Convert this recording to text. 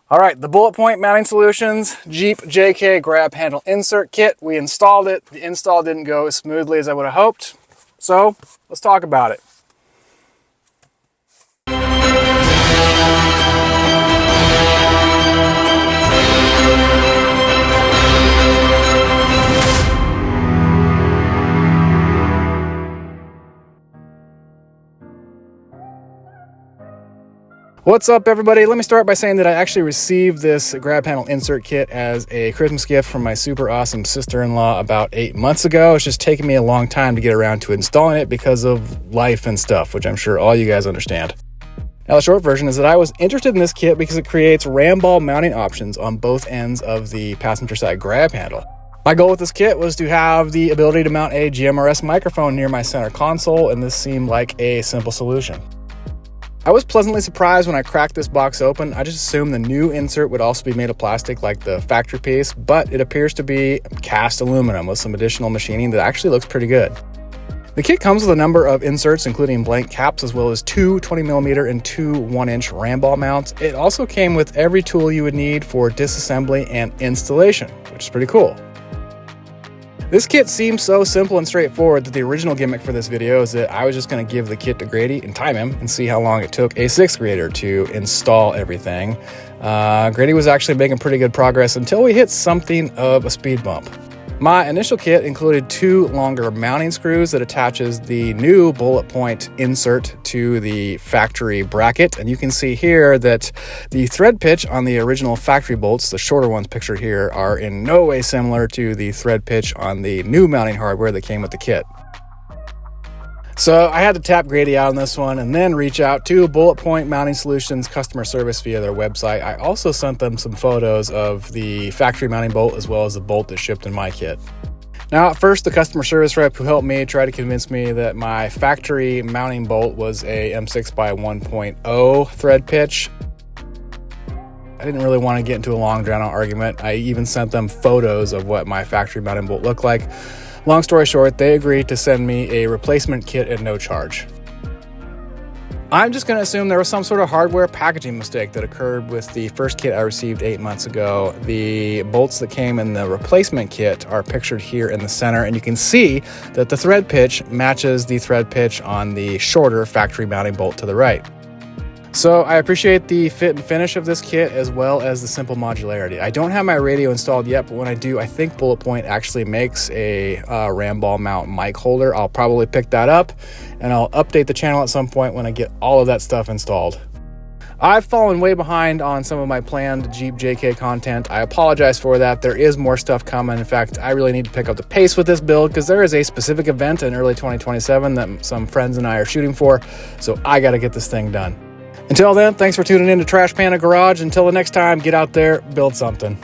All right, the Bulletpoint Mounting Solutions Jeep JK grab handle insert kit. We installed it. The install didn't go as smoothly as I would have hoped. So let's talk about it. What's up, everybody? Let me start by saying that I actually received this grab handle insert kit as a Christmas gift from my super awesome sister-in-law about 8 months ago. It's just taken me a long time to get around to installing it because of life and stuff, which I'm sure all you guys understand. Now, the short version is that I was interested in this kit because it creates ram ball mounting options on both ends of the passenger side grab handle. My goal with this kit was to have the ability to mount a GMRS microphone near my center console, and this seemed like a simple solution. I was pleasantly surprised when I cracked this box open. I just assumed the new insert would also be made of plastic like the factory piece, but it appears to be cast aluminum with some additional machining that actually looks pretty good. The kit comes with a number of inserts, including blank caps, as well as two 20mm and two 1-inch ram ball mounts. It also came with every tool you would need for disassembly and installation, which is pretty cool. This kit seems so simple and straightforward that the original gimmick for this video is that I was just going to give the kit to Grady and time him and see how long it took a 6th grader to install everything. Grady was actually making pretty good progress until we hit something of a speed bump. My initial kit included two longer mounting screws that attaches the new Bulletpoint insert to the factory bracket, and you can see here that the thread pitch on the original factory bolts, the shorter ones pictured here, are in no way similar to the thread pitch on the new mounting hardware that came with the kit. So I had to tap Grady out on this one and then reach out to Bulletpoint Mounting Solutions customer service via their website. I also sent them some photos of the factory mounting bolt as well as the bolt that shipped in my kit. Now, at first, the customer service rep who helped me tried to convince me that my factory mounting bolt was a M6 by 1.0 thread pitch. I didn't really want to get into a long drawn-out argument. I even sent them photos of what my factory mounting bolt looked like. Long story short, they agreed to send me a replacement kit at no charge. I'm just going to assume there was some sort of hardware packaging mistake that occurred with the first kit I received 8 months ago. The bolts that came in the replacement kit are pictured here in the center, and you can see that the thread pitch matches the thread pitch on the shorter factory mounting bolt to the right. So I appreciate the fit and finish of this kit as well as the simple modularity. I don't have my radio installed yet, but when I do, I think Bulletpoint actually makes a ram ball mount mic holder. I'll probably pick that up and I'll update the channel at some point when I get all of that stuff installed. I've fallen way behind on some of my planned Jeep JK content. I apologize for that. There is more stuff coming. In fact, I really need to pick up the pace with this build because there is a specific event in early 2027 that some friends and I are shooting for, so I got to get this thing done. Until then, thanks for tuning in to Trash Panda Garage. Until the next time, get out there, build something.